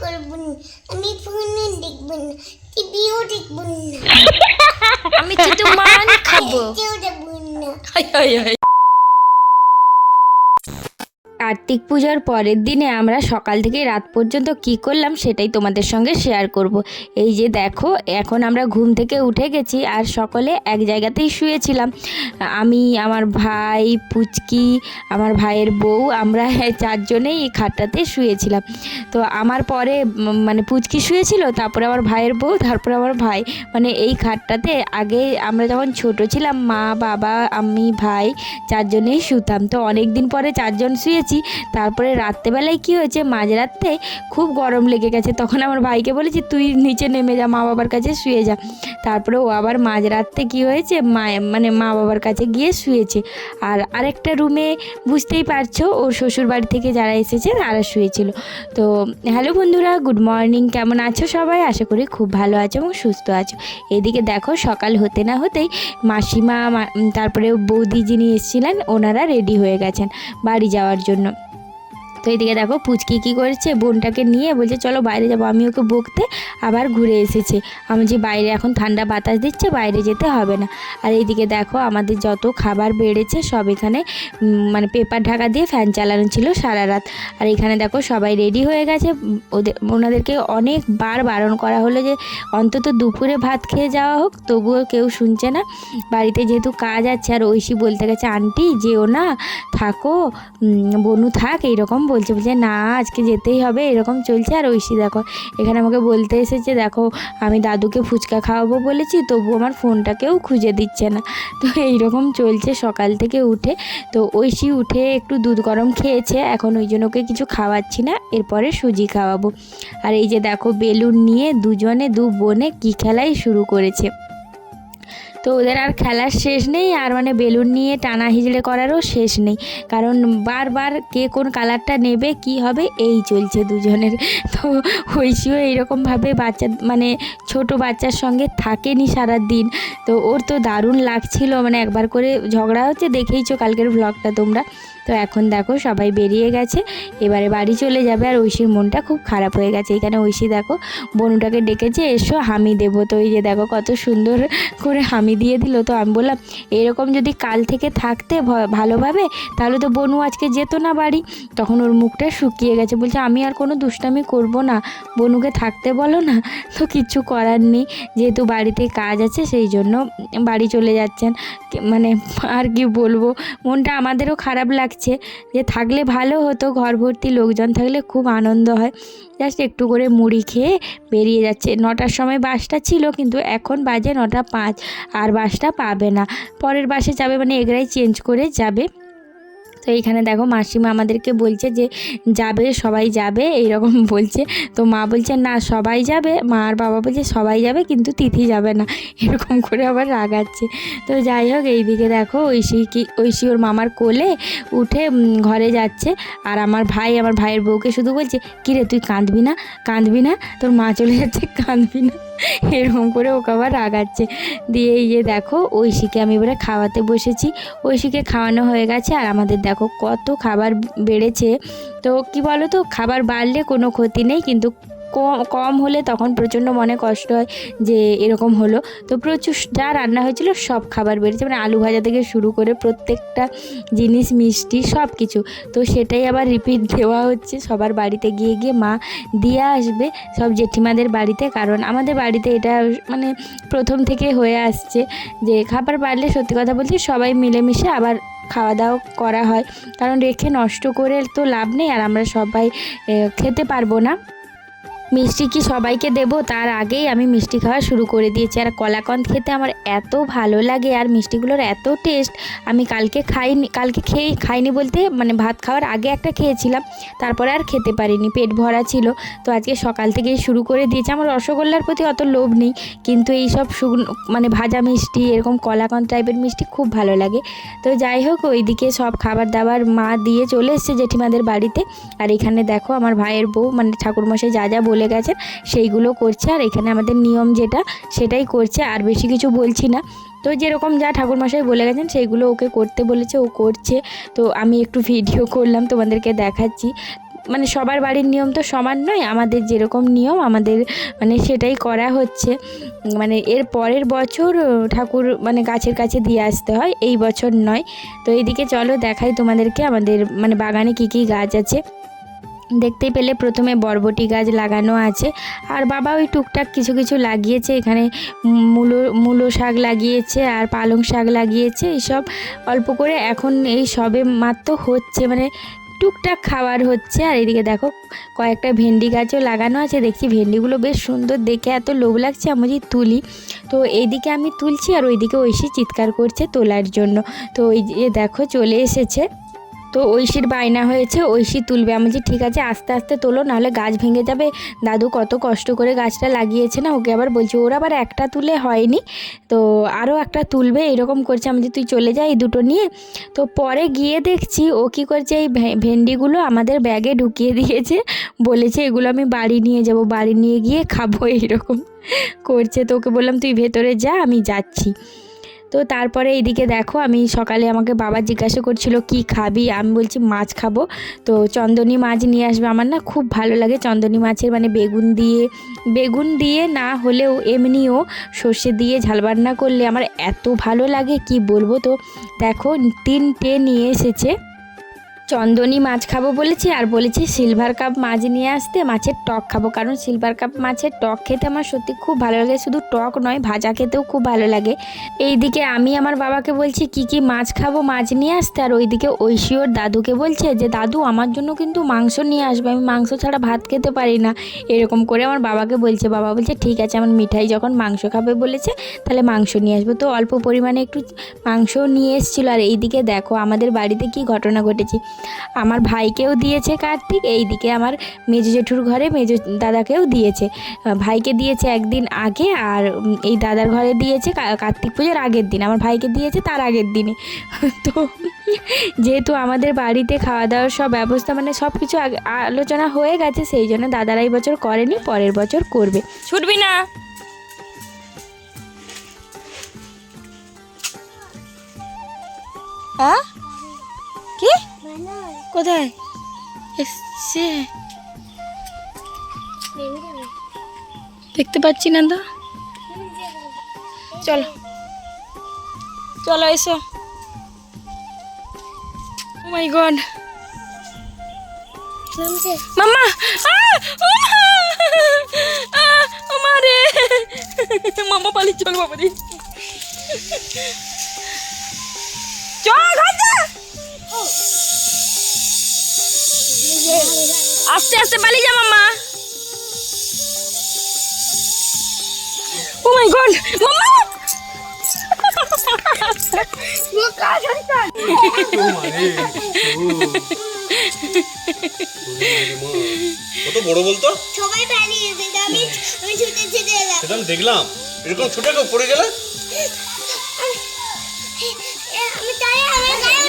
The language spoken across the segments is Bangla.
করব না, আমি ফোনে দেখব না, টিভিও দেখব না, আমি কিন্তু মান খাবো। কেউ দেখব না। High high high. কার্তিক পূজার পরের দিনে আমরা সকাল থেকে রাত পর্যন্ত কি করলাম সেটাই তোমাদের সঙ্গে শেয়ার করব। এই যে দেখো, এখন আমরা ঘুম থেকে উঠে গেছি আর সকলে এক জায়গাতেই শুয়েছিলাম। আমি, আমার ভাই, পুচকি, আমার ভাইয়ের বউ, আমরা চারজনেই এই খাটটাতে শুয়েছিলাম। তো আমার পরে মানে পুচকি শুয়েছিল, তারপরে আমার ভাইয়ের বউ, তারপরে আমার ভাই। মানে এই খাটটাতে আগে আমরা যখন ছোট ছিলাম মা, বাবা, আমি, ভাই চারজনেই শুতাম। তো অনেক দিন পরে চারজন শুয়েছি। তারপরে রাত্রেবেলায় কি হয়েছে, মাঝরাতে খুব গরম লেগে গেছে। তখন আমার ভাইকে বলেছি তুই নিচে নেমে যা, মা বাবার কাছে শুয়ে যা। তারপরে ও আবার মাঝরাতে কি হয়েছে, মা বাবার কাছে গিয়ে শুয়েছে। আর আরেকটা রুমে বুঝতেই পারছো ওর শ্বশুর বাড়ি থেকে যারা এসেছে তারা শুয়েছিল। তো হ্যালো বন্ধুরা, গুড মর্নিং, কেমন আছো সবাই? আশা করি খুব ভালো আছো এবং সুস্থ আছো। এদিকে দেখো সকাল হতে না হতেই মাসিমা, তারপরে বৌদি যিনি এসেছিলেন ওনারা রেডি হয়ে গেছেন বাড়ি যাওয়ার জন্য। তো এইদিকে দেখো পুচকি কী করেছে, বোনটাকে নিয়ে বলছে চলো বাইরে যাবো। আমি ওকে বকতে আবার ঘুরে এসেছে। আমি যে বাইরে এখন ঠান্ডা বাতাস দিচ্ছে, বাইরে যেতে হবে না। আর এইদিকে দেখো আমাদের যত খাবার বেড়েছে সব এখানে মানে পেপার ঢাকা দিয়ে ফ্যান চালানো ছিল সারা রাত। আর এখানে দেখো সবাই রেডি হয়ে গেছে। ওনাদেরকে অনেকবার বারণ করা হলো যে অন্তত দুপুরে ভাত খেয়ে যাওয়া হোক, তবুও কেউ শুনছে না। বাড়িতে যেহেতু কাজ আছে, আর ঐশী বলতে গেছে আন্টি যেও না, থাকো, বনু থাক, এইরকম বলছে না আজকে যেতেই হবে, এরকম চলছে। আর ঐশী দেখো এখানে আমাকে বলতে এসেছে দেখো আমি দাদুকে ফুচকা খাওয়াবো বলেছি, তবু আমার ফোনটাকেও খুঁজে দিচ্ছে না। তো এইরকম চলছে সকাল থেকে উঠে। তো ঐশী উঠে একটু দুধ গরম খেয়েছে, এখন ওই জন্য ওকে কিছু খাওয়াচ্ছি না, এরপরে সুজি খাওয়াবো। আর এই যে দেখো বেলুন নিয়ে দুজনে দু বোনে কী খেলাই শুরু করেছে। তো ওদের আর খেলার শেষ নেই, আর মানে বেলুন নিয়ে টানা হিজড়ে করারও শেষ নেই, কারণ বারবার কে কোন কালারটা নেবে কি হবে এই চলছে দুজনের। তো ঐশীও এইরকমভাবে বাচ্চা মানে ছোট বাচ্চার সঙ্গে থাকেনি সারা দিন। তো ওর তো দারুণ লাগছিল, মানে একবার করে ঝগড়া হচ্ছে, দেখেইছো কালকের ভ্লগটা তোমরা। তো এখন দেখো সবাই বেরিয়ে গেছে, এবারে বাড়ি চলে যাবে। আর ঐশীর মনটা খুব খারাপ হয়ে গেছে। এখানে ঐশী দেখো বনুটাকে ডেকেছে এসো হামি দেবো। তো এই যে দেখো কত সুন্দর করে হামি দিয়ে দিল। তো আমি বললাম এরকম যদি কাল থেকে থাকতে ভালোভাবে, তাহলে তো বনু আজকে যেত না বাড়ি। তখন ওর মুখটা শুকিয়ে গেছে, বলছে আমি আর কোনো দুষ্টামি করব না, বনুকে থাকতে বলো না। তো কিচ্ছু করার নেই, যেহেতু বাড়িতে কাজ আছে সেই জন্য বাড়ি চলে যাচ্ছেন। মানে আর কি বলবো, মনটা আমাদেরও খারাপ লাগছে যে থাকলে ভালো হতো, ঘর ভর্তি লোকজন থাকলে খুব আনন্দ হয়। জাস্ট একটু করে মুড়ি খেয়ে বেরিয়ে যাচ্ছে। 9টার সময় বাসটা ছিল, কিন্তু এখন বাজে 9টা 5, আর বাসটা পাবে না, পরের বাসে যাবে, মানে এগরাই চেঞ্জ করে যাবে। তো এইখানে দেখো মাসিমা আমাদেরকে বলছে যে যাবে, সবাই যাবে এইরকম বলছে। তো মা বলছে না সবাই যাবে, মা আর বাবা বলছে সবাই যাবে কিন্তু তিথি যাবে না, এরকম করে আবার রাগাচ্ছে। তো যাই হোক এইদিকে দেখো ঐশী ওর মামার কোলে উঠে ঘরে যাচ্ছে। আর আমার ভাইয়ের বউকে শুধু বলছে কিরে তুই কাঁদবি না, কাঁদবি না, তোর মা চলে যাচ্ছে, কাঁদবি না, এরকম করে ওকে আবার রাগাচ্ছে। দিয়ে এই যে দেখো ঐশীকে আমি এবারে খাওয়াতে বসেছি। ঐশীকে খাওয়ানো হয়ে গেছে, আর আমাদের দেখো কত খাবার বেড়েছে। তো কি বলো তো, খাবার বাড়লে কোনো ক্ষতি নেই, কিন্তু কম হলে তখন প্রচণ্ড মনে কষ্ট হয় যে এরকম হলো। তো প্রচুর যা রান্না হয়েছিল সব খাবার বেড়েছে, মানে আলু ভাজা থেকে শুরু করে প্রত্যেকটা জিনিস, মিষ্টি সব কিছু। তো সেটাই আবার রিপিট দেওয়া হচ্ছে সবার বাড়িতে গিয়ে গিয়ে মা দিয়ে আসবে সব জেঠিমাদের বাড়িতে, কারণ আমাদের বাড়িতে এটা মানে প্রথম থেকে হয়ে আসছে যে খাবার বাড়লে সত্যি কথা বলতে সবাই মিলেমিশে আবার খাওয়া দাওয়া করা হয়, কারণ রেখে নষ্ট করে তো লাভ নেই, আর আমরা সবাই খেতে পারবো না। মিষ্টি কি সবাইকে দেবো, তার আগেই আমি মিষ্টি খাওয়া শুরু করে দিয়েছি। আর কলাকন্দ খেতে আমার এত ভালো লাগে, আর মিষ্টিগুলোর এত টেস্ট। আমি কালকে খাইনি বলতে মানে ভাত খাওয়ার আগে একটা খেয়েছিলাম, তারপরে আর খেতে পারিনি, পেট ভরা ছিল। তো আজকে সকাল থেকেই শুরু করে দিয়েছি। আমার রসগোল্লার প্রতি অত লোভ নেই, কিন্তু এই সব মানে ভাজা মিষ্টি, এরকম কলাকন্দ টাইপের মিষ্টি খুব ভালো লাগে। তো যাই হোক ওইদিকে সব খাবার দাবার মা দিয়ে চলে এসছে জেঠিমাদের বাড়িতে। আর এখানে দেখো আমার ভাইয়ের বউ মানে ঠাকুরমশাই যা যা বলে গেছেন সেইগুলো করছে, আর এখানে আমাদের নিয়ম যেটা সেটাই করছে, আর বেশি কিছু বলছি না। তো যেরকম যা ঠাকুরমশাই বলে গেছেন সেইগুলো ওকে করতে বলেছে, ও করছে। তো আমি একটু ভিডিও করলাম, তোমাদেরকে দেখাচ্ছি। মানে সবার বাড়ির নিয়ম তো সমান নয়, আমাদের যেরকম নিয়ম আমাদের মানে সেটাই করা হচ্ছে। মানে এর পরের বছর ঠাকুর মানে গাছের কাছে দিয়ে আসতে হয়, এই বছর নয়। তো এইদিকে চলো দেখাই তোমাদেরকে আমাদের মানে বাগানে কি কি গাছ আছে। দেখতেই পেলে প্রথমে বরবটি গাছ লাগানো আছে, আর বাবা ওই টুকটাক কিছু কিছু লাগিয়েছে। এখানে মূলো শাক লাগিয়েছে আর পালং শাক লাগিয়েছে, এইসব অল্প করে এখন এই সবে মাত্র হচ্ছে, মানে টুকটাক খাবার হচ্ছে। আর এদিকে দেখো কয়েকটা ভেন্ডি গাছও লাগানো আছে, দেখছি ভেন্ডিগুলো বেশ সুন্দর দেখে এত লোভ লাগছে আমি যে তুলি। তো এইদিকে আমি তুলছি আর ওইদিকে ঐশী চিৎকার করছে তোলার জন্য। তো ওই যে দেখো চলে এসেছে। তো ঐশীর বায়না হয়েছে ঐশী তুলবে, আমি যে ঠিক আছে আস্তে আস্তে তোলো নাহলে গাছ ভেঙে যাবে, দাদু কত কষ্ট করে গাছটা লাগিয়েছে না। ওকে আবার বলছে ওর আবার একটা তুলে হয়নি, তো আরও একটা তুলবে, এরকম করছে। আমি যে তুই চলে যা এই দুটো নিয়ে। তো পরে গিয়ে দেখছি ও কী করছে, এই ভেন্ডিগুলো আমাদের ব্যাগে ঢুকিয়ে দিয়েছে, বলেছে এগুলো আমি বাড়ি নিয়ে যাব, বাড়ি নিয়ে গিয়ে খাবো, এইরকম করছে। তো ওকে বললাম তুই ভেতরে যা, আমি যাচ্ছি। তো তারপরে এইদিকে দেখো আমি সকালে আমাকে বাবা জিজ্ঞাসা করছিল কি খাবি, আমি বলছি মাছ খাবো। তো চন্দনী মাছ নিয়ে আসবে, আমার না খুব ভালো লাগে চন্দনী মাছের মানে বেগুন দিয়ে না হলেও এমনিও সর্ষে দিয়ে ঝাল রান্না করলে আমার এত ভালো লাগে কি বলবো। তো দেখো 3টে নিয়ে এসেছে। চন্দনী মাছ খাবো বলেছি আর বলেছি সিলভার কাপ মাছ নিয়ে আসতে, মাছের টক খাবো, কারণ সিলভার কাপ মাছের টক খেতে আমার সত্যি খুব ভালো লাগে, শুধু টক নয় ভাজা খেতেও খুব ভালো লাগে। এইদিকে আমি আমার বাবাকে বলছি কি কি মাছ খাবো, মাছ নিয়ে আসতে, আর ওইদিকে ঐশী ওর দাদুকে বলছে যে দাদু আমার জন্য কিন্তু মাংস নিয়ে আসবে, আমি মাংস ছাড়া ভাত খেতে পারি না, এরকম করে আমার বাবাকে বলছে। বাবা বলছে ঠিক আছে, আমার মিঠাই যখন মাংস খাবে বলেছে তাহলে মাংস নিয়ে আসবো। তো অল্প পরিমাণে একটু মাংস নিয়ে এসেছিলো। আর এইদিকে দেখো আমাদের বাড়িতে কি ঘটনা ঘটেছে, আমার ভাইকেও দিয়েছে কার্তিক, এইদিকে আমার মেজো জেঠুর ঘরে মেজো দাদাকেও দিয়েছে। ভাইকে দিয়েছে একদিন আগে আর এই দাদার ঘরে দিয়েছে কার্তিক পুজোর আগের দিন, আমার ভাইকে দিয়েছে তার আগের দিনে। তো যেহেতু আমাদের বাড়িতে খাওয়া দাওয়ার সব ব্যবস্থা মানে সব কিছু আলোচনা হয়ে গেছে, সেই জন্য দাদারা এই বছর করেনি, পরের বছর করবে। ছুটবি না। কি কোথায় এসছে দেখতে পাচ্ছি না তো, চলো চলো এসো। ও মাই গড মাম্মা, মারে মাম্মা পালি, চল বাবা রে, চল আস্তে আস্তে পালিয়ে যা মাম্মা। ও মাই গড মাম্মা, কত বড় বলতো, সবাই পালিয়েছে, আমি ছুটে ছুটে এলাম, সেটা আমি দেখলাম, এরকম ছুটে কেউ পড়ে গেলে আমি তাই আমার গায়ে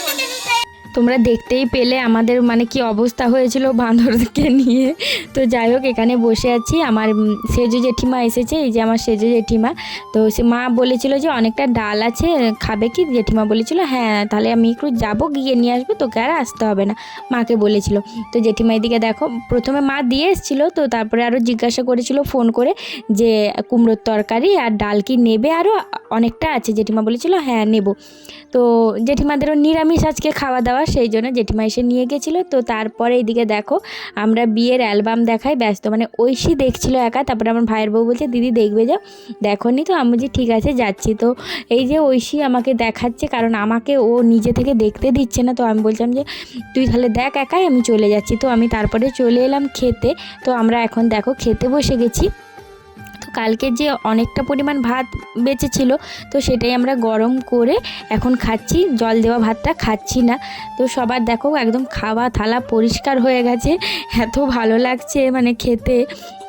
তোমরা দেখতেই পেলে আমাদের মানে কি অবস্থা হয়েছিল বাঁদরকে নিয়ে। তো যাই হোক এখানে বসে আছি, আমার সেজো জেঠিমা এসেছে, এই যে আমার সেজো জেঠিমা। তো সে মা বলেছিল যে অনেকটা ডাল আছে খাবে কি, জেঠিমা বলেছিল হ্যাঁ তাহলে আমি একটু যাবো গিয়ে নিয়ে আসবো, তোকে আর আসতে হবে না, মাকে বলেছিল। তো জেঠিমা এদিকে দেখো প্রথমে মা দিয়ে এসেছিলো, তো তারপরে আরও জিজ্ঞাসা করেছিল ফোন করে যে কুমড়োর তরকারি আর ডাল কি নেবে, আরও অনেকটা আছে, জেঠিমা বলেছিল হ্যাঁ নেব। তো জেঠিমাদেরও নিরামিষ আজকে খাওয়া দাওয়া, সেই জন্য জেঠিমা এসে নিয়ে গেছিলো। তো তারপরে এইদিকে দেখো আমরা বিয়ের অ্যালবাম দেখাই ব্যস্ত, মানে ঐশী দেখছিল একা, তারপরে আমার ভাইয়ের বউ বলছে দিদি দেখবে যাও, দেখো নি? তো আমি বলছি ঠিক আছে যাচ্ছি। তো এই যে ঐশী আমাকে দেখাচ্ছে, কারণ আমাকে ও নিজে থেকে দেখতে দিচ্ছে না, তো আমি বলছিলাম যে তুই তাহলে দেখ একাই, আমি চলে যাচ্ছি। তো আমি তারপরে চলে এলাম খেতে। তো আমরা এখন দেখো খেতে বসে গেছি। তো কালকে যে অনেকটা পরিমাণ ভাত বেঁচেছিল, তো সেটাই আমরা গরম করে এখন খাচ্ছি, জল দেওয়া ভাতটা খাচ্ছি না। তো সবার দেখো একদম খাওয়া থালা পরিষ্কার হয়ে গেছে, এত ভালো লাগছে মানে খেতে।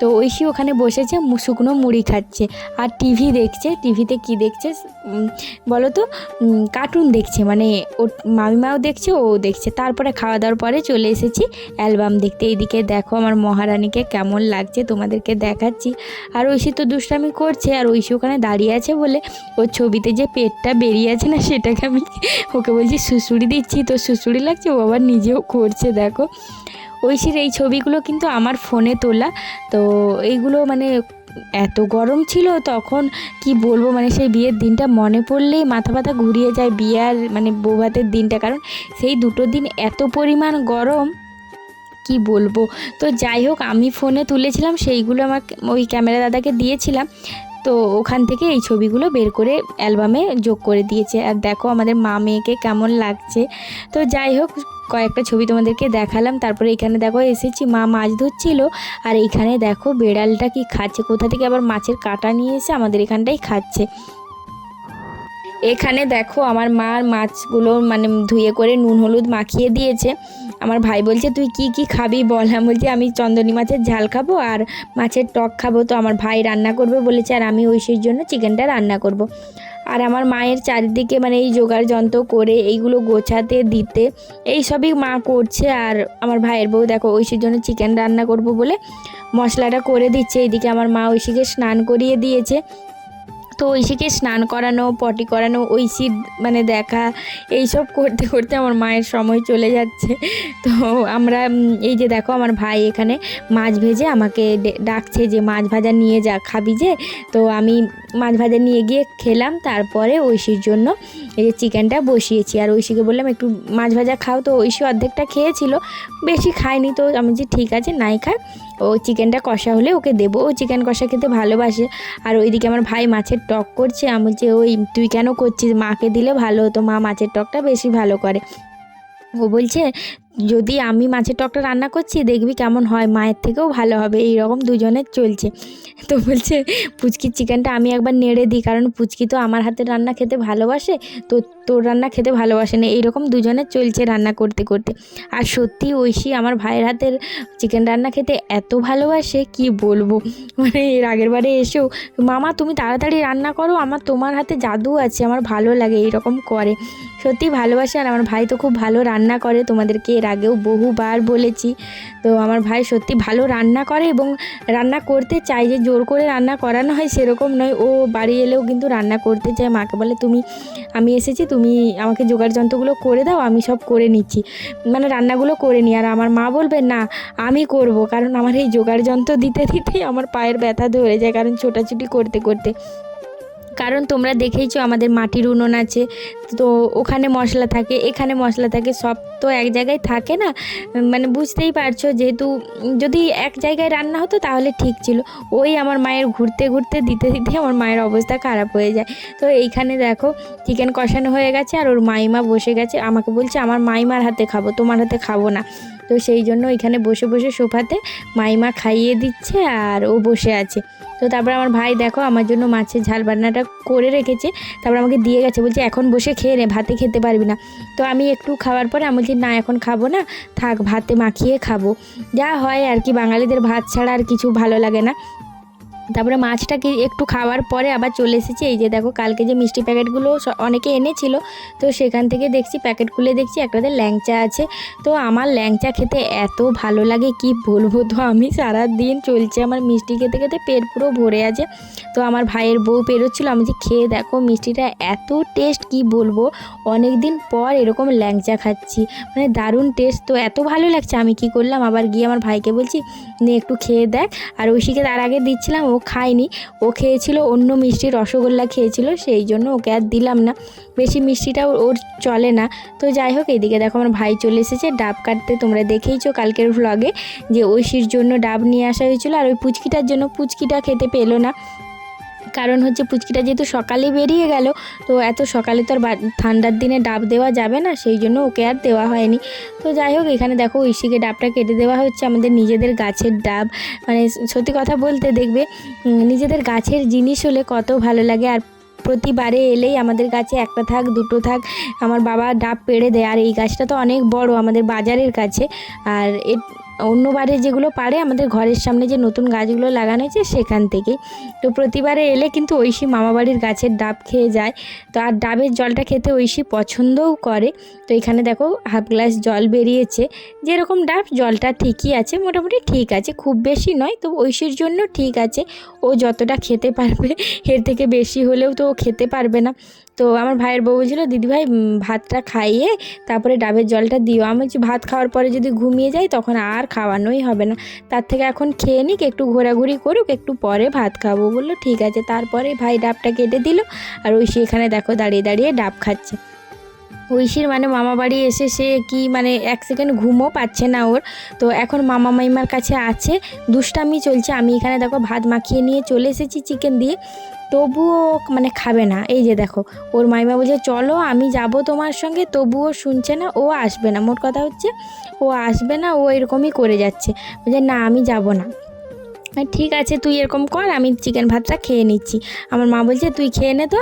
তো ঐশী ওখানে বসেছে শুকনো মুড়ি খাচ্ছে আর টিভি দেখছে। টিভিতে কি দেখছে বলো তো, কার্টুন দেখছে, মানে ওর মামিমাও দেখছে ও দেখছে। তারপরে খাওয়া দাওয়ার পরে চলে এসেছি অ্যালবাম দেখতে। এইদিকে দেখো আমার মহারানীকে কেমন লাগছে তোমাদেরকে দেখাচ্ছি। আর ঐশী তো দুষ্টামি করছে, আর ঐশী ওখানে দাঁড়িয়ে আছে বলে ওর ছবিতে যে পেটটা বেরিয়ে আছে না, সেটাকে আমি ওকে বলছি সুসুড়ি দিচ্ছি, তো সুসুড়ি লাগছে, ও আবার নিজেও করছে। দেখো ঐশীর এই ছবিগুলো কিন্তু আমার ফোনে তোলা। তো এইগুলো মানে এত গরম ছিল তখন, কি বলবো, মানে সেই বিয়ের দিনটা মনে পড়লেই মাথা ব্যথা ঘুরিয়ে যায়, বিয়ের মানে বৌভাতের দিনটা। কারণ সেই দুটো দিন এত পরিমাণ গরম, কি বলবো। তো যাই হোক, আমি ফোনে তুলেছিলাম সেইগুলো আমার ওই ক্যামেরা দাদাকে দিয়েছিলাম। তো ওখান থেকে এই ছবিগুলো বের করে অ্যালবামে যোগ করে দিয়েছে। আর দেখো আমাদের মা মেয়েকে কেমন লাগছে। তো যাই হোক, কয়েকটা ছবি তোমাদেরকে দেখালাম। তারপরে এখানে দেখো এসেছি, মা মাছ ধরছিল। আর এইখানে দেখো বেড়ালটা কি খাচ্ছে, কোথা থেকে আবার মাছের কাঁটা নিয়ে এসে আমাদের এখানটাই খাচ্ছে। এখানে দেখো আমার মা মাছগুলো মানে ধুয়ে করে নুন হলুদ মাখিয়ে দিয়েছে। আমার ভাই বলছে তুই কি কি খাবি বল। আমি বলছি আমি চন্দনী মাছের ঝাল খাবো আর মাছের টক খাবো। তো আমার ভাই রান্না করবে বলেছে, আর আমি ঐশীর জন্য চিকেনটা রান্না করব। আর আমার মায়ের চারিদিকে মানে এই জোগাড় যন্ত্র করে এইগুলো গোছাতে দিতে এই সবই মা করছে। আর আমার ভাইয়ের বউ দেখো ঐশীর জন্য চিকেন রান্না করব বলে মশলাটা করে দিচ্ছে। এইদিকে আমার মা ঐশীকে স্নান করিয়ে দিয়েছে। তো ঐশীকে স্নান করানো, পটি করানো, ঐশীর মানে দেখা, এইসব করতে করতে আমার মায়ের সময় চলে যাচ্ছে। তো আমরা এই যে দেখো আমার ভাই এখানে মাছ ভেজে আমাকে ডাকছে যে মাছ ভাজা নিয়ে যা, খাবি যে। তো আমি মাছ ভাজা নিয়ে গিয়ে খেলাম। তারপরে ঐশীর জন্য এই যে চিকেনটা বসিয়েছি। আর ঐশীকে বললাম একটু মাছ ভাজা খাও। তো ঐশী অর্ধেকটা খেয়েছিল, বেশি খায়নি। তো আমি যে ঠিক আছে নাই খায়, ও চিকেনটা কষা হলে ওকে দেবো, ও চিকেন কষা খেতে ভালোবাসে। আর ওইদিকে আমার ভাই মাছের টক করছে। আমি বলছি ওই তুই কেন করছিস, মাকে দিলে ভালো হতো, মা মাছের টকটা বেশি ভালো করে। ও বলছে যদি আমি মাছের টকটা রান্না করছি দেখবি কেমন হয়, মায়ের থেকেও ভালো হবে। এইরকম দুজনের চলছে। তো বলছে পুচকির চিকেনটা আমি একবার নেড়ে দিই, কারণ পুচকি তো আমার হাতের রান্না খেতে ভালোবাসে, তো তোর রান্না খেতে ভালোবাসে না। এইরকম দুজনের চলছে রান্না করতে করতে। আর সত্যি ঐশী আমার ভাইয়ের হাতের চিকেন রান্না খেতে এত ভালোবাসে, কি বলবো। মানে এর আগের বারে এসেও মামা তুমি তাড়াতাড়ি রান্না করো, আমার তোমার হাতে জাদু আছে, আমার ভালো লাগে, এইরকম করে। সত্যি ভালোবাসে। আর আমার ভাই তো খুব ভালো রান্না করে, তোমাদেরকে এর আগেও বহুবার বলেছি। তো আমার ভাই সত্যি ভালো রান্না করে এবং রান্না করতে চায়, যে জোর করে রান্না করানো হয় সেরকম নয়। ও বাড়ি এলেও কিন্তু রান্না করতে চায়, মাকে বলে আমি এসেছি, তুমি আমাকে জোগাড় যন্ত্রগুলো করে দাও, আমি সব করে নিচ্ছি, মানে রান্নাগুলো করে নিই। আর আমার মা বলবে না আমি করব, কারণ আমার এই জোগাড় যন্ত্র দিতে দিতেই আমার পায়ের ব্যথা ধরে যায়, কারণ ছোটাছুটি করতে করতে। কারণ তোমরা দেখেইছো আমাদের মাটির উনুন আছে, তো ওখানে মশলা থাকে, এখানে মশলা থাকে, সব তো এক জায়গায় থাকে না। মানে বুঝতেই পারছো, যেহেতু যদি এক জায়গায় রান্না হতো তাহলে ঠিক ছিল। ওই আমার মায়ের ঘুরতে ঘুরতে দিতে দিতে আমার মায়ের অবস্থা খারাপ হয়ে যায়। তো এইখানে দেখো চিকেন কষানো হয়ে গেছে, আর ওর মাইমা বসে গেছে, আমাকে বলছে আমার মাইমার হাতে খাবো, তোমার হাতে খাবো না। তো সেই জন্য এখানে বসে বসে সোফাতে মাইমা খাইয়ে দিচ্ছে আর ও বসে আছে। তো তারপর আমার ভাই দেখো আমার জন্য মাছের ঝাল রান্নাটা করে রেখেছে, তারপর আমাকে দিয়ে গেছে, বলছে এখন বসে খেয়ে নে, ভাতে খেতে পারবি না। তো আমি একটু খাওয়ার পরে আমি বলছি না এখন খাবো না, থাক ভাতে মাখিয়ে খাবো। যা হয় আর কি, বাঙালিদের ভাত ছাড়া আর কিছু ভালো লাগে না। তারপরে মাছটাকে একটু খাওয়ার পরে আবার চলে এসেছি। এই যে দেখো কালকে যে মিষ্টি প্যাকেটগুলো অনেকে এনেছিল, তো সেখান থেকে দেখছি প্যাকেট খুলে দেখছি একটাতে ল্যাংচা আছে। তো আমার ল্যাংচা খেতে এত ভালো লাগে কি বলবো। তো আমি সারা দিন চলছে আমার মিষ্টি খেতে খেতে পেট পুরো ভরে আছে। তো আমার ভাইয়ের বউ পেরোচ্ছিলো, আমি যে খেয়ে দেখো মিষ্টিটা এত টেস্ট কি বলবো, অনেক দিন পর এরকম ল্যাংচা খাচ্ছি, মানে দারুণ টেস্ট। তো এত ভালো লাগছে, আমি কি করলাম আবার গিয়ে আমার ভাইকে বলছি নে একটু খেয়ে দেখ। আর ঐশীকে তার আগে দিচ্ছিলাম, ও খায়নি, ও খেয়েছিল অন্য মিষ্টি, রসগোল্লা খেয়েছিল, সেই জন্য ওকে আর দিলাম না, বেশি মিষ্টিটাও ওর চলে না। তো যাই হোক এইদিকে দেখো আমার ভাই চলে এসেছে ডাব কাটতে। তোমরা দেখেইছো কালকের ভ্লগে যে ঐশীর জন্য ডাব নিয়ে আসা হয়েছিল, আর ওই পুচকিটার জন্য, পুচকিটা খেতে পেলো না, কারণ হচ্ছে পুচকিটা যেহেতু সকালে বেরিয়ে গেল, তো এত সকালে তো আর ঠান্ডার দিনে ডাব দেওয়া যাবে না, সেই জন্য ওকে আর দেওয়া হয়নি। তো যাই হোক এখানে দেখো ঐশীকে ডাবটা কেটে দেওয়া হচ্ছে, আমাদের নিজেদের গাছের ডাব। মানে সত্যি কথা বলতে দেখবে নিজেদের গাছের জিনিস হলে কত ভালো লাগে। আর প্রতিবারে এলেই আমাদের গাছে একটা থাক দুটো থাক আমার বাবা ডাব পেড়ে দেয়। আর এই গাছটা তো অনেক বড় আমাদের বাজারের কাছে, আর অন্যবারে যেগুলো পারে আমাদের ঘরের সামনে যে নতুন গাছগুলো লাগানো হয়েছে সেখান থেকে। তো প্রতিবারে এলে কিন্তু ঐশী মামাবাড়ির গাছের ডাব খেয়ে যায়। তো আর ডাবের জলটা খেতে ঐশী পছন্দও করে। তো এখানে দেখো হাফ গ্লাস জল বেরিয়েছে, যেরকম ডাব জলটা ঠিকই আছে, মোটামুটি ঠিক আছে, খুব বেশি নয়, তো ঐশীর জন্য ঠিক আছে, ও যতটা খেতে পারবে, এর থেকে বেশি হলেও তো ও খেতে পারবে না। তো আমার ভাইয়ের বউ বলছিল দিদিভাই ভাতটা খাইয়ে তারপরে ডাবের জলটা দিও। আমি বলছি ভাত খাওয়ার পরে যদি ঘুমিয়ে যাই তখন আর খাওয়ানোই হবে না, তার থেকে এখন খেয়ে নিক, একটু ঘোরাঘুরি করুক, একটু পরে ভাত খাবো। বললো ঠিক আছে। তারপরে ভাই ডাবটা কেটে দিল আর ঐশী এখানে দেখো দাঁড়িয়ে দাঁড়িয়ে ডাব খাচ্ছে। ঐশীর মানে মামা বাড়ি এসে সে কি মানে এক সেকেন্ড ঘুমও পাচ্ছে না ওর। তো এখন মামা মাইমার কাছে আছে, দুষ্টামি চলছে। আমি এখানে দেখো ভাত মাখিয়ে নিয়ে চলে এসেছি চিকেন দিয়ে, তবুও মানে খাবে না। এই যে দেখো ওর মাইমা বলছে চলো আমি যাব তোমার সঙ্গে, তবুও শুনছে না, ও আসবে না। মোট কথা হচ্ছে ও আসবে না, ও এরকমই করে যাচ্ছে, বলছে না আমি যাব না। ঠিক আছে তুই এরকম কর, আমি চিকেন ভাতটা খেয়ে নিচ্ছি। আমার মা বলছে তুই খেয়ে নে তো,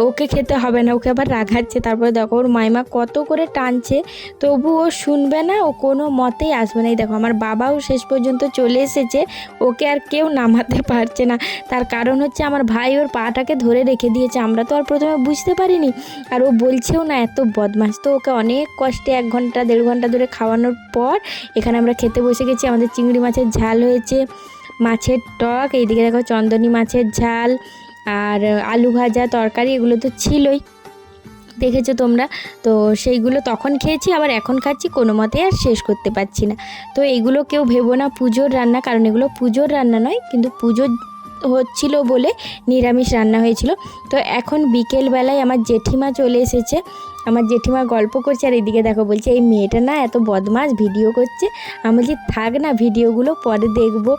ওকে খেতে হবে না, ওকে আবার রাগাচ্ছে। তারপরে দেখো ওর মাইমা কত করে টানছে, তবু ও শুনবে না, ও কোনো মতেই আসবে না। এই দেখো আমার বাবাও শেষ পর্যন্ত চলে এসেছে, ওকে আর কেউ নামাতে পারছে না। তার কারণ হচ্ছে আমার ভাই ওর পাটাকে ধরে রেখে দিয়েছে, আমরা তো আর প্রথমে বুঝতে পারিনি, আর ও বলছেও না, এত বদমাশ। তো ওকে অনেক কষ্টে 1 ঘন্টা 1.5 ঘন্টা ধরে খাওয়ানোর পর এখানে আমরা খেতে বসে গেছি। আমাদের চিংড়ি মাছের ঝাল হয়েছে, মাছের টক, এইদিকে দেখো চন্দনী মাছের ঝাল আর আলু ভাজা তরকারি, এগুলো তো ছিলই, দেখেছো তোমরা। তো সেইগুলো তখন খেয়েছি, আবার এখন খাচ্ছি, কোনো মতে আর শেষ করতে পারছি না। তো এইগুলো কেউ ভেবো না পুজোর রান্না, কারণ এগুলো পুজোর রান্না নয়, কিন্তু পুজো হচ্ছিল বলে নিরামিষ রান্না হয়েছিল। তো এখন বিকেলবেলায় আমার জেঠিমা চলে এসেছে, আমার জেঠিমা গল্প করছে, আর এদিকে দেখো বলছে এই মেয়েটা না এত বদমাশ, ভিডিও করছে। আমি বলছি থাক না, ভিডিওগুলো পরে দেখবো,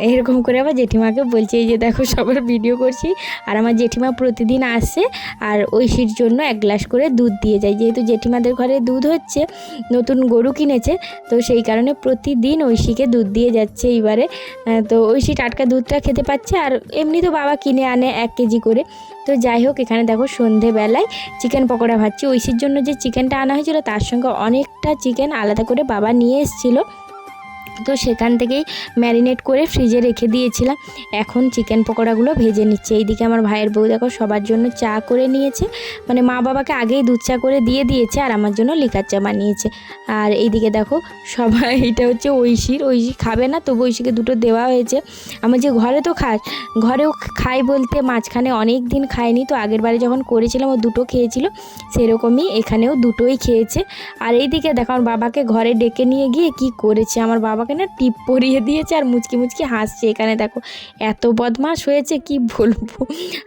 এরকম করে আবার জেঠিমাকে বলছে। এই যে দেখো সবার ভিডিও করছি, আর আমার জেঠিমা প্রতিদিন আসে আর ঐশীর জন্য 1 গ্লাস করে দুধ দিয়ে যায়, যেহেতু জেঠিমাদের ঘরে দুধ হচ্ছে, নতুন গরু কিনেছে, তো সেই কারণে প্রতিদিন ঐশীকে দুধ দিয়ে যাচ্ছে এইবারে। তো ঐশী টাটকা দুধটা খেতে পাচ্ছে, আর এমনি তো বাবা কিনে আনে 1 কেজি করে। তো যাই হোক, এখানে দেখো সন্ধেবেলায় চিকেন পকোড়া ভাজছি। ঐশীর জন্য যে চিকেনটা আনা হয়েছিল তার সঙ্গে অনেকটা চিকেন আলাদা করে বাবা নিয়ে এসেছিলো, তো সেখান থেকেই ম্যারিনেট করে ফ্রিজে রেখে দিয়েছিলাম। এখন চিকেন পকোড়াগুলো ভেজে নিচ্ছে। এইদিকে আমার ভাইয়ের বউ দেখো সবার জন্য চা করে নিয়েছে, মানে মা বাবাকে আগেই দুধ চা করে দিয়ে দিয়েছে, আর আমার জন্য লিকার চা বানিয়েছে। আর এইদিকে দেখো সবাই, এটা হচ্ছে ঐশী খাবে না, তবু ঐশীকে দুটো দেওয়া হয়েছে। আমার যে ঘরে তো ঘরেও খাই বলতে মাঝখানে অনেক দিন খায়নি, তো আগের বারে যখন করেছিলাম ও দুটো খেয়েছিল, সেরকমই এখানেও দুটোই খেয়েছে। আর এইদিকে দেখো আমার বাবাকে ঘরে ডেকে নিয়ে গিয়ে কি করেছে, আমার বাবাকে না টিপ পরিয়ে দিয়েছে আর মুচকি মুচকি হাসছে। এখানে দেখো এত বদমাশ হয়েছে কি বলবো।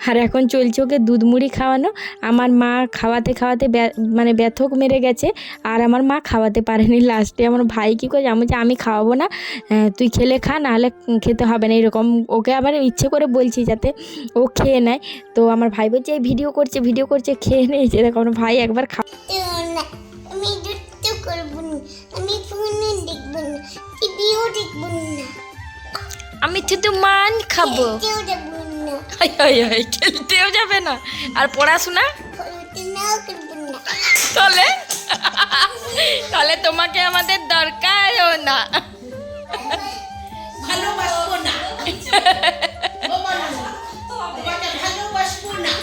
আর এখন চলছে ওকে দুধ মুড়ি খাওয়ানো। আমার মা খাওয়াতে খাওয়াতে মানে ব্যথক মেরে গেছে, আর আমার মা খাওয়াতে পারেনি। লাস্টে আমার ভাই কী করে, আমি খাওয়াবো না, তুই খেলে খা, নাহলে খেতে হবে না, এরকম ওকে আবার ইচ্ছে করে বলছি যাতে ও খেয়ে নেয়। তো আমার ভাই বলছে এই ভিডিও করছে খেয়ে নেই। যে দেখো আমার ভাই একবার আমি দুটো করবো না, আমি ফোনে দেখবো না, টিভিও দেখবো না, আমি শুধু মান খাবো, খেলতেও যাবো না, খেলতেও যাবে না, আর পড়াশোনা পড়াশোনাও করবো না। তাহলে তোমাকে আমাদের দরকারও না, ভালোবাসবো না, তোমাকে ভালোবাসবো না।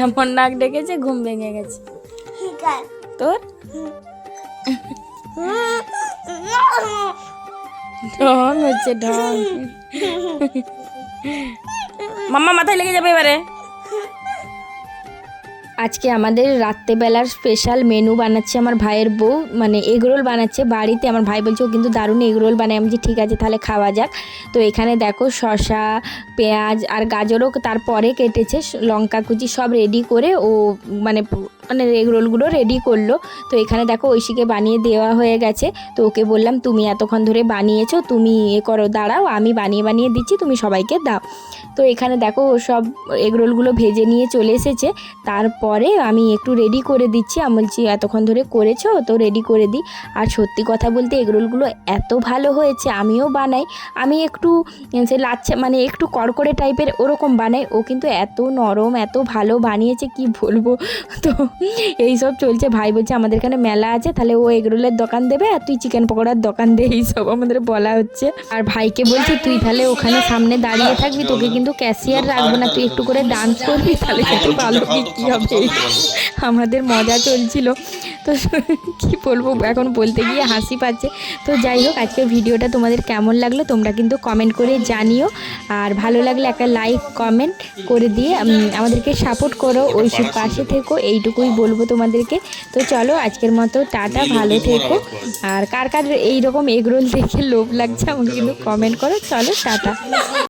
এমন নাক ডেকেছে ঘুম ভেঙে গেছে তোর। ঢং হচ্ছে ঢং, মাম্মা মাথায় লেগে যাবে এবারে। আজকে আমাদের রাত্রেবেলার স্পেশাল মেনু বানাচ্ছে আমার ভাইয়ের বউ, মানে এগরোল বানাচ্ছে বাড়িতে। আমার ভাই বলছে ও কিন্তু দারুণ এগরোল বানায়। আমি বলছি ঠিক আছে তাহলে খাওয়া যাক। তো এখানে দেখো শসা, পেঁয়াজ আর গাজরও তারপরে কেটেছে, লঙ্কা কুচি সব রেডি করে ও মানে এগরোলগুলো রেডি করলো। তো এখানে দেখো ঐশীকে বানিয়ে দেওয়া হয়ে গেছে। তো ওকে বললাম তুমি এতক্ষণ ধরে বানিয়েছো, তুমি এ করো, দাঁড়াও আমি বানিয়ে দিচ্ছি, তুমি সবাইকে দাও। তো এখানে দেখো ও সব এগরোলগুলো ভেজে নিয়ে চলে এসেছে। তারপরে আমি একটু রেডি করে দিচ্ছি। আমি বলছি এতক্ষণ ধরে করেছো তো রেডি করে দিই। আর সত্যি কথা বলতে এগরোলগুলো এত ভালো হয়েছে, আমিও বানাই, আমি একটু সে লাচ্ছা মানে একটু কড়কড়ে টাইপের ওরকম বানাই, ও কিন্তু এত নরম এত ভালো বানিয়েছে কি বলবো। তো এই সব চলছে। ভাই বলছে আমাদের এখানে মেলা আছে, তাহলে ও এগরোলের দোকান দেবে আর তুই চিকেন পকোড়ার দোকান দে, এইসব আমাদের বলা হচ্ছে। আর ভাইকে বলছি তুই তাহলে ওখানে সামনে দাঁড়িয়ে থাকবি, তোকে কিন্তু ক্যাশিয়ার রাখবো না, তুই একটু করে ডান্স করবি, তাহলে কিন্তু ভালো বিক্রি হবে। আমাদের মজা চলছিল। তো কি বলবো এখন বলতে গিয়ে হাসি পাচ্ছে। তো যাই হোক আজকের ভিডিওটা তোমাদের কেমন লাগলো তোমরা কিন্তু কমেন্ট করে জানিও, আর ভালো লাগলে একটা লাইক কমেন্ট করে দিয়ে আমাদেরকে সাপোর্ট করো, ওই সব পাশে থেকো, এইটুকুই বলবো তোমাদেরকে। তো চলো আজকের মতো টাটা, ভালো থেকো। আর কার কার এইরকম এগরোল দেখে লোভ লাগছে আমাকে কিন্তু কমেন্ট করো। চলো টাটা।